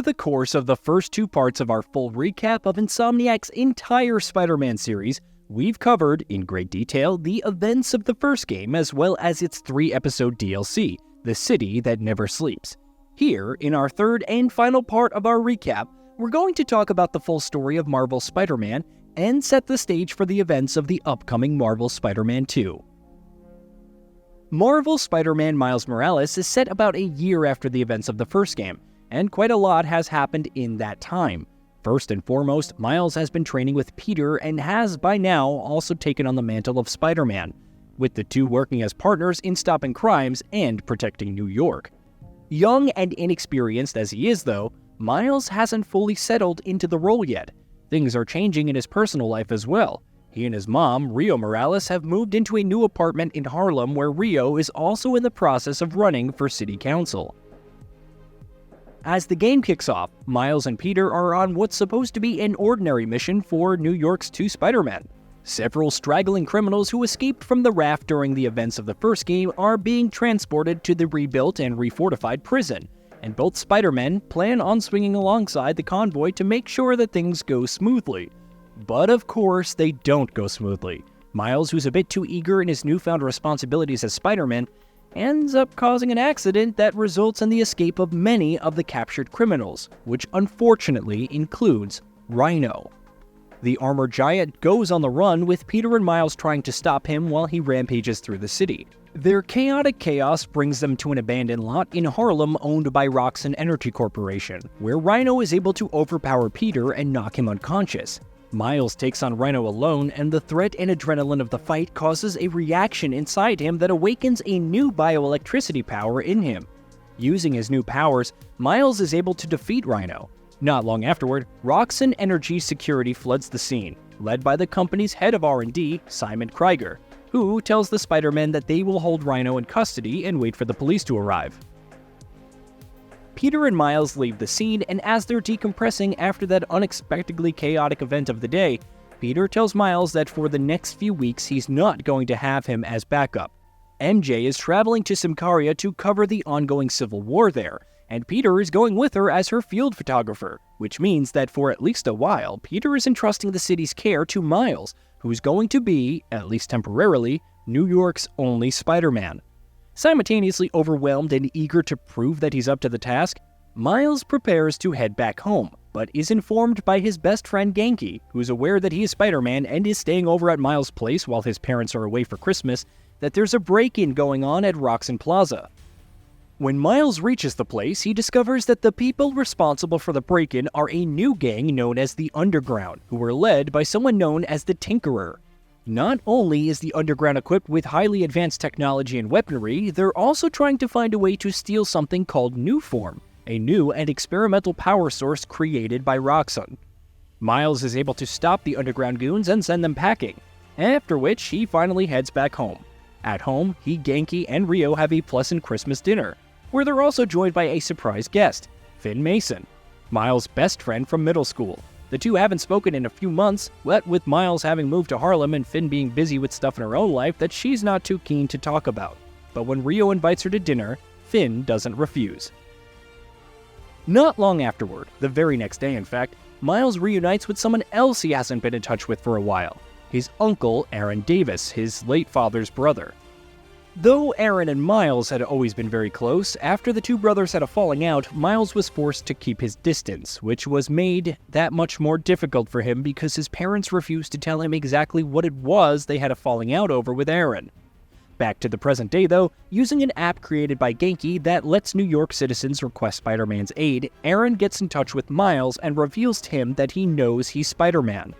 Over the course of the first two parts of our full recap of Insomniac's entire Spider-Man series, we've covered, in great detail, the events of the first game as well as its 3-episode DLC, The City That Never Sleeps. Here, in our third and final part of our recap, we're going to talk about the full story of Marvel's Spider-Man and set the stage for the events of the upcoming Marvel Spider-Man 2. Marvel's Spider-Man Miles Morales is set about a year after the events of the first game, and quite a lot has happened in that time. First and foremost, Miles has been training with Peter and has by now also taken on the mantle of Spider-Man, with the two working as partners in stopping crimes and protecting New York. Young and inexperienced as he is though, Miles hasn't fully settled into the role yet. Things are changing in his personal life as well. He and his mom, Rio Morales, have moved into a new apartment in Harlem where Rio is also in the process of running for city council. As the game kicks off, Miles and Peter are on what's supposed to be an ordinary mission for New York's two Spider-Men. Several straggling criminals who escaped from the raft during the events of the first game are being transported to the rebuilt and refortified prison, and both Spider-Men plan on swinging alongside the convoy to make sure that things go smoothly. But of course, they don't go smoothly. Miles, who's a bit too eager in his newfound responsibilities as Spider-Man, ends up causing an accident that results in the escape of many of the captured criminals, which unfortunately includes Rhino. The armored giant goes on the run with Peter and Miles trying to stop him while he rampages through the city. Their chaotic chaos brings them to an abandoned lot in Harlem owned by Roxxon Energy Corporation, where Rhino is able to overpower Peter and knock him unconscious. Miles takes on Rhino alone, and the threat and adrenaline of the fight causes a reaction inside him that awakens a new bioelectricity power in him. Using his new powers, Miles is able to defeat Rhino. Not long afterward, Roxxon Energy Security floods the scene, led by the company's head of R&D, Simon Krieger, who tells the Spider-Men that they will hold Rhino in custody and wait for the police to arrive. Peter and Miles leave the scene, and as they're decompressing after that unexpectedly chaotic event of the day, Peter tells Miles that for the next few weeks he's not going to have him as backup. MJ is traveling to Symkaria to cover the ongoing civil war there, and Peter is going with her as her field photographer, which means that for at least a while, Peter is entrusting the city's care to Miles, who's going to be, at least temporarily, New York's only Spider-Man. Simultaneously overwhelmed and eager to prove that he's up to the task, Miles prepares to head back home, but is informed by his best friend Genki, who's aware that he is Spider-Man and is staying over at Miles' place while his parents are away for Christmas, that there's a break-in going on at Roxxon Plaza. When Miles reaches the place, he discovers that the people responsible for the break-in are a new gang known as the Underground, who were led by someone known as the Tinkerer. Not only is the Underground equipped with highly advanced technology and weaponry, they're also trying to find a way to steal something called Nuform, a new and experimental power source created by Roxxon. Miles is able to stop the Underground goons and send them packing, after which he finally heads back home. At home, he, Genki, and Rio have a pleasant Christmas dinner, where they're also joined by a surprise guest, Finn Mason, Miles' best friend from middle school. The two haven't spoken in a few months, what with Miles having moved to Harlem and Finn being busy with stuff in her own life that she's not too keen to talk about. But when Rio invites her to dinner, Finn doesn't refuse. Not long afterward, the very next day in fact, Miles reunites with someone else he hasn't been in touch with for a while, his uncle Aaron Davis, his late father's brother. Though Aaron and Miles had always been very close, after the two brothers had a falling out, Miles was forced to keep his distance, which was made that much more difficult for him because his parents refused to tell him exactly what it was they had a falling out over with Aaron. Back to the present day though, using an app created by Genki that lets New York citizens request Spider-Man's aid, Aaron gets in touch with Miles and reveals to him that he knows he's Spider-Man.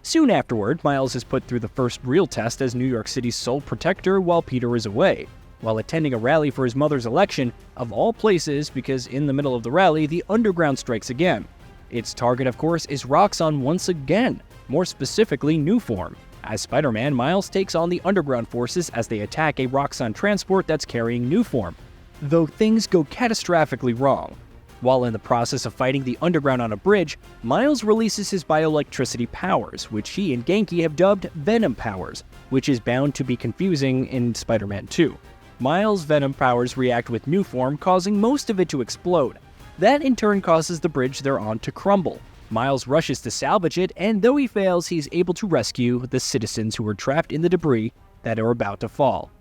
Soon afterward, Miles is put through the first real test as New York City's sole protector while Peter is away, while attending a rally for his mother's election, of all places because in the middle of the rally, the Underground strikes again. Its target, of course, is Roxxon once again, more specifically Nuform. As Spider-Man, Miles takes on the Underground forces as they attack a Roxxon transport that's carrying Nuform, though things go catastrophically wrong. While in the process of fighting the Underground on a bridge, Miles releases his bioelectricity powers, which he and Genki have dubbed Venom powers, which is bound to be confusing in Spider-Man 2. Miles' Venom powers react with Nuform, causing most of it to explode. That in turn causes the bridge they're on to crumble. Miles rushes to salvage it, and though he fails, he's able to rescue the citizens who are trapped in the debris that are about to fall.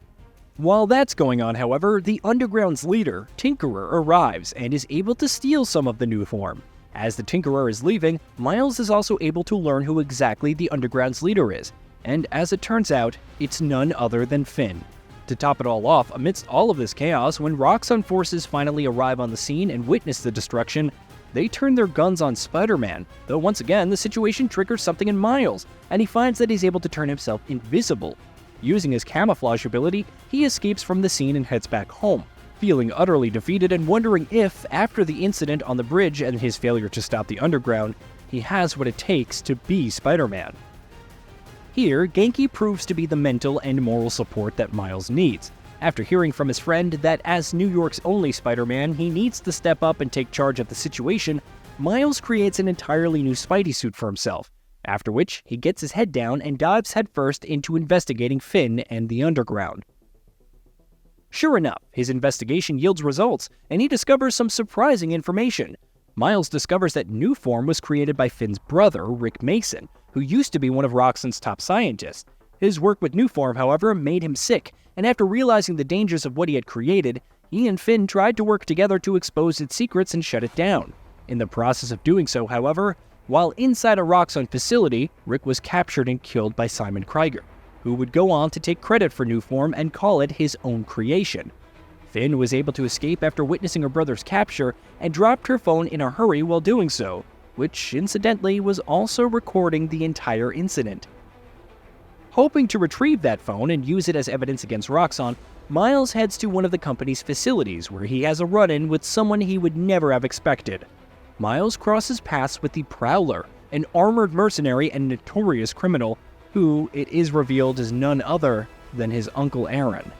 While that's going on, however, the Underground's leader, Tinkerer, arrives and is able to steal some of the new form. As the Tinkerer is leaving, Miles is also able to learn who exactly the Underground's leader is, and as it turns out, it's none other than Finn. To top it all off, amidst all of this chaos, when Roxxon forces finally arrive on the scene and witness the destruction, they turn their guns on Spider-Man, though once again the situation triggers something in Miles, and he finds that he's able to turn himself invisible. Using his camouflage ability, he escapes from the scene and heads back home, feeling utterly defeated and wondering if, after the incident on the bridge and his failure to stop the Underground, he has what it takes to be Spider-Man. Here, Genki proves to be the mental and moral support that Miles needs. After hearing from his friend that as New York's only Spider-Man, he needs to step up and take charge of the situation, Miles creates an entirely new Spidey suit for himself, after which he gets his head down and dives headfirst into investigating Finn and the Underground. Sure enough, his investigation yields results, and he discovers some surprising information. Miles discovers that new form was created by Finn's brother, Rick Mason, who used to be one of Roxxon's top scientists. His work with new form, however, made him sick, and after realizing the dangers of what he had created, he and Finn tried to work together to expose its secrets and shut it down. In the process of doing so, however, while inside a Roxxon facility, Rick was captured and killed by Simon Krieger, who would go on to take credit for new form and call it his own creation. Finn was able to escape after witnessing her brother's capture and dropped her phone in a hurry while doing so, which incidentally was also recording the entire incident. Hoping to retrieve that phone and use it as evidence against Roxxon, Miles heads to one of the company's facilities where he has a run-in with someone he would never have expected. Miles crosses paths with the Prowler, an armored mercenary and notorious criminal who, it is revealed, is none other than his uncle Aaron.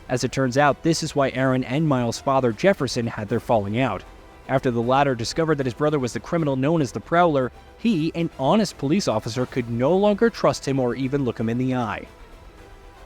As it turns out, this is why Aaron and Miles' father Jefferson had their falling out. After the latter discovered that his brother was the criminal known as the Prowler, he, an honest police officer, could no longer trust him or even look him in the eye.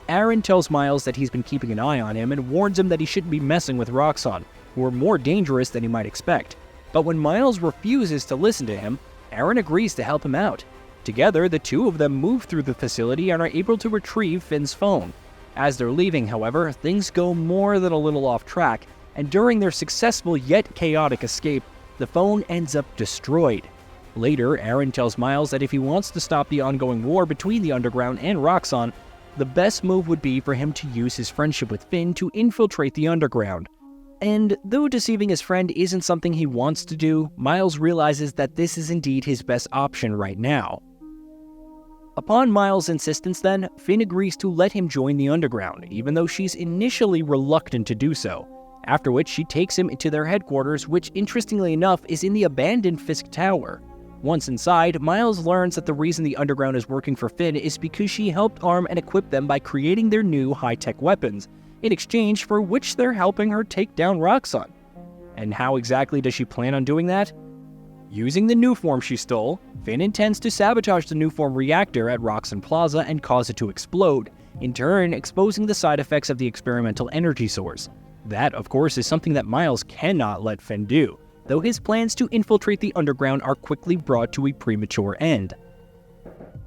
Aaron tells Miles that he's been keeping an eye on him and warns him that he shouldn't be messing with Roxxon, who are more dangerous than he might expect. But when Miles refuses to listen to him, Aaron agrees to help him out. Together, the two of them move through the facility and are able to retrieve Finn's phone. As they're leaving, however, things go more than a little off track, and during their successful yet chaotic escape, the phone ends up destroyed. Later, Aaron tells Miles that if he wants to stop the ongoing war between the Underground and Roxxon, the best move would be for him to use his friendship with Finn to infiltrate the Underground. And though deceiving his friend isn't something he wants to do, Miles realizes that this is indeed his best option right now. Upon Miles' insistence then, Finn agrees to let him join the Underground, even though she's initially reluctant to do so. After which she takes him into their headquarters, which interestingly enough is in the abandoned Fisk Tower. Once inside, Miles learns that the reason the Underground is working for Finn is because she helped arm and equip them by creating their new high-tech weapons, in exchange for which they're helping her take down Roxxon. And how exactly does she plan on doing that? Using the new form she stole, Finn intends to sabotage the new form reactor at Roxxon Plaza and cause it to explode, in turn exposing the side effects of the experimental energy source. That, of course, is something that Miles cannot let Finn do, though his plans to infiltrate the Underground are quickly brought to a premature end.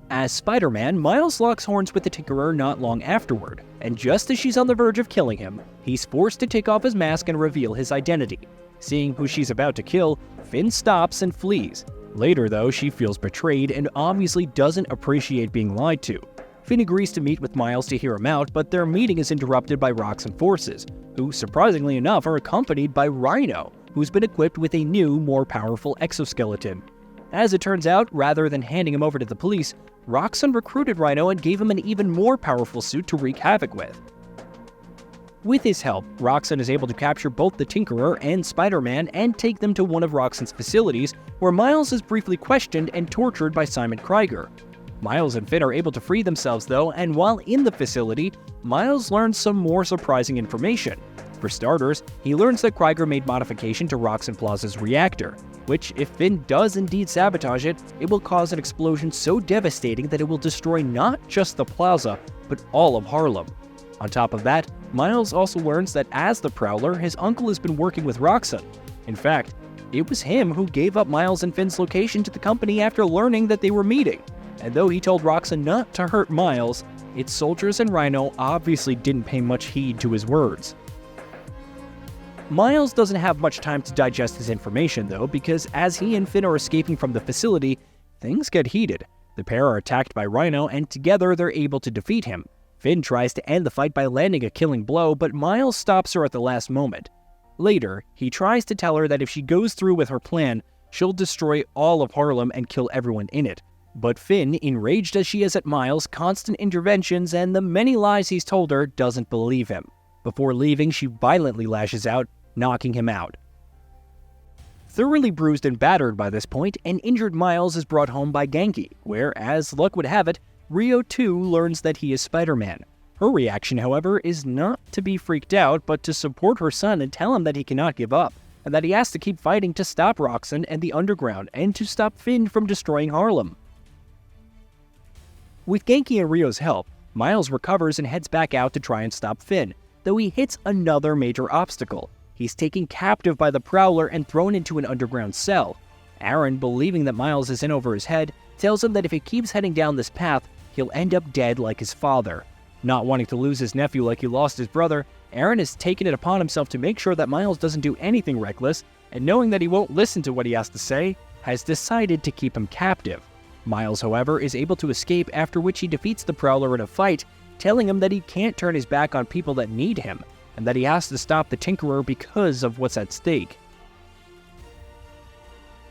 As Spider-Man, Miles locks horns with the Tinkerer not long afterward, and just as she's on the verge of killing him, he's forced to take off his mask and reveal his identity. Seeing who she's about to kill, Finn stops and flees. Later, though, she feels betrayed and obviously doesn't appreciate being lied to. Finn agrees to meet with Miles to hear him out, but their meeting is interrupted by Roxxon forces, who, surprisingly enough, are accompanied by Rhino, who's been equipped with a new, more powerful exoskeleton. As it turns out, rather than handing him over to the police, Roxxon recruited Rhino and gave him an even more powerful suit to wreak havoc with. With his help, Roxxon is able to capture both the Tinkerer and Spider-Man and take them to one of Roxxon's facilities, where Miles is briefly questioned and tortured by Simon Krieger. Miles and Finn are able to free themselves though, and while in the facility, Miles learns some more surprising information. For starters, he learns that Krieger made modification to Roxxon Plaza's reactor, which, if Finn does indeed sabotage it, it will cause an explosion so devastating that it will destroy not just the plaza, but all of Harlem. On top of that, Miles also learns that as the Prowler, his uncle has been working with Roxxon. In fact, it was him who gave up Miles and Finn's location to the company after learning that they were meeting. And though he told Roxanne not to hurt Miles, its soldiers and Rhino obviously didn't pay much heed to his words. Miles doesn't have much time to digest his information though, because as he and Finn are escaping from the facility, things get heated. The pair are attacked by Rhino, and together they're able to defeat him. Finn tries to end the fight by landing a killing blow, but Miles stops her at the last moment. Later, he tries to tell her that if she goes through with her plan, she'll destroy all of Harlem and kill everyone in it. But Finn, enraged as she is at Miles' constant interventions and the many lies he's told her, doesn't believe him. Before leaving, she violently lashes out, knocking him out. Thoroughly bruised and battered by this point, an injured Miles is brought home by Genki, where, as luck would have it, Rio too learns that he is Spider-Man. Her reaction, however, is not to be freaked out, but to support her son and tell him that he cannot give up, and that he has to keep fighting to stop Roxanne and the Underground, and to stop Finn from destroying Harlem. With Genki and Rio's help, Miles recovers and heads back out to try and stop Finn, though he hits another major obstacle. He's taken captive by the Prowler and thrown into an underground cell. Aaron, believing that Miles is in over his head, tells him that if he keeps heading down this path, he'll end up dead like his father. Not wanting to lose his nephew like he lost his brother, Aaron has taken it upon himself to make sure that Miles doesn't do anything reckless, and knowing that he won't listen to what he has to say, has decided to keep him captive. Miles, however, is able to escape, after which he defeats the Prowler in a fight, telling him that he can't turn his back on people that need him, and that he has to stop the Tinkerer because of what's at stake.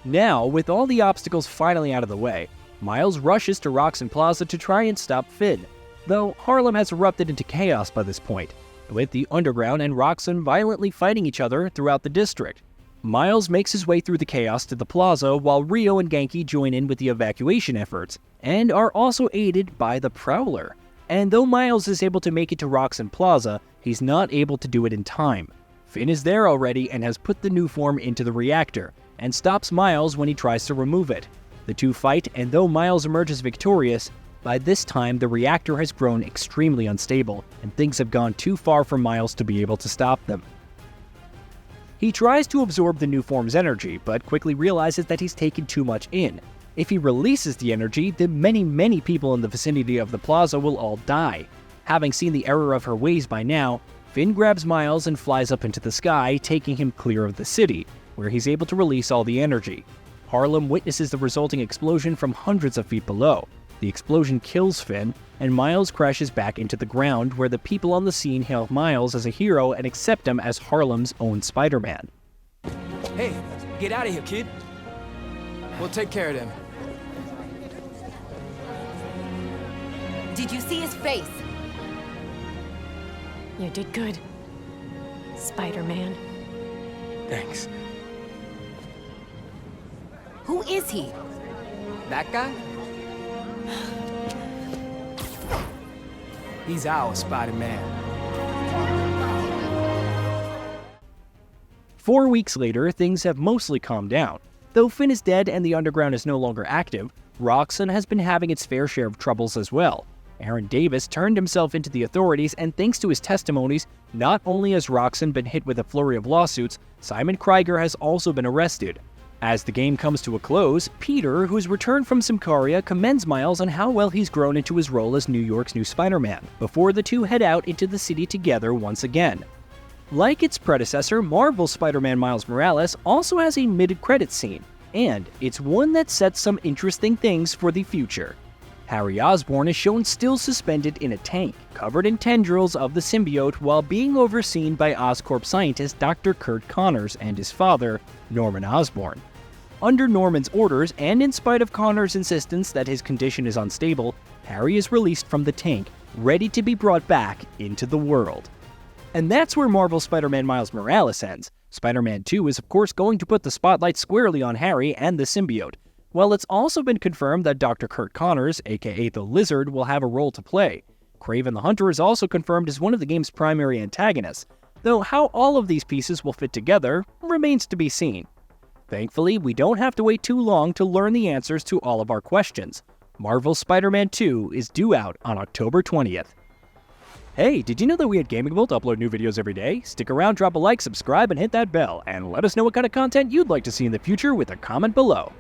Now, with all the obstacles finally out of the way, Miles rushes to Roxanne Plaza to try and stop Finn, though Harlem has erupted into chaos by this point, with the Underground and Roxanne violently fighting each other throughout the district. Miles makes his way through the chaos to the plaza while Rio and Genki join in with the evacuation efforts, and are also aided by the Prowler. And though Miles is able to make it to Roxanne Plaza, he's not able to do it in time. Finn is there already and has put the new form into the reactor, and stops Miles when he tries to remove it. The two fight, and though Miles emerges victorious, by this time the reactor has grown extremely unstable, and things have gone too far for Miles to be able to stop them. He tries to absorb the new form's energy, but quickly realizes that he's taken too much in. If he releases the energy, then many people in the vicinity of the plaza will all die. Having seen the error of her ways by now, Finn grabs Miles and flies up into the sky, taking him clear of the city, where he's able to release all the energy. Harlem witnesses the resulting explosion from hundreds of feet below. The explosion kills Finn, and Miles crashes back into the ground, where the people on the scene hail Miles as a hero and accept him as Harlem's own Spider-Man. Hey, get out of here, kid. We'll take care of them. Did you see his face? You did good, Spider-Man. Thanks. Who is he? That guy? He's our Spider-Man. 4 weeks later, things have mostly calmed down. Though Finn is dead and the Underground is no longer active, Roxanne has been having its fair share of troubles as well. Aaron Davis turned himself into the authorities, and thanks to his testimonies, not only has Roxanne been hit with a flurry of lawsuits, Simon Krieger has also been arrested. As the game comes to a close, Peter, who's returned from Symkaria, commends Miles on how well he's grown into his role as New York's new Spider-Man, before the two head out into the city together once again. Like its predecessor, Marvel's Spider-Man Miles Morales also has a mid-credits scene, and it's one that sets some interesting things for the future. Harry Osborn is shown still suspended in a tank, covered in tendrils of the symbiote, while being overseen by Oscorp scientist Dr. Kurt Connors and his father, Norman Osborn. Under Norman's orders, and in spite of Connor's insistence that his condition is unstable, Harry is released from the tank, ready to be brought back into the world. And that's where Marvel's Spider-Man Miles Morales ends. Spider-Man 2 is of course going to put the spotlight squarely on Harry and the symbiote. While it's also been confirmed that Dr. Kurt Connors, aka the Lizard, will have a role to play. Kraven the Hunter is also confirmed as one of the game's primary antagonists, though how all of these pieces will fit together remains to be seen. Thankfully, we don't have to wait too long to learn the answers to all of our questions. Marvel's Spider-Man 2 is due out on October 20th. Hey, did you know that we at GamingBolt upload new videos every day? Stick around, drop a like, subscribe, and hit that bell, and let us know what kind of content you'd like to see in the future with a comment below.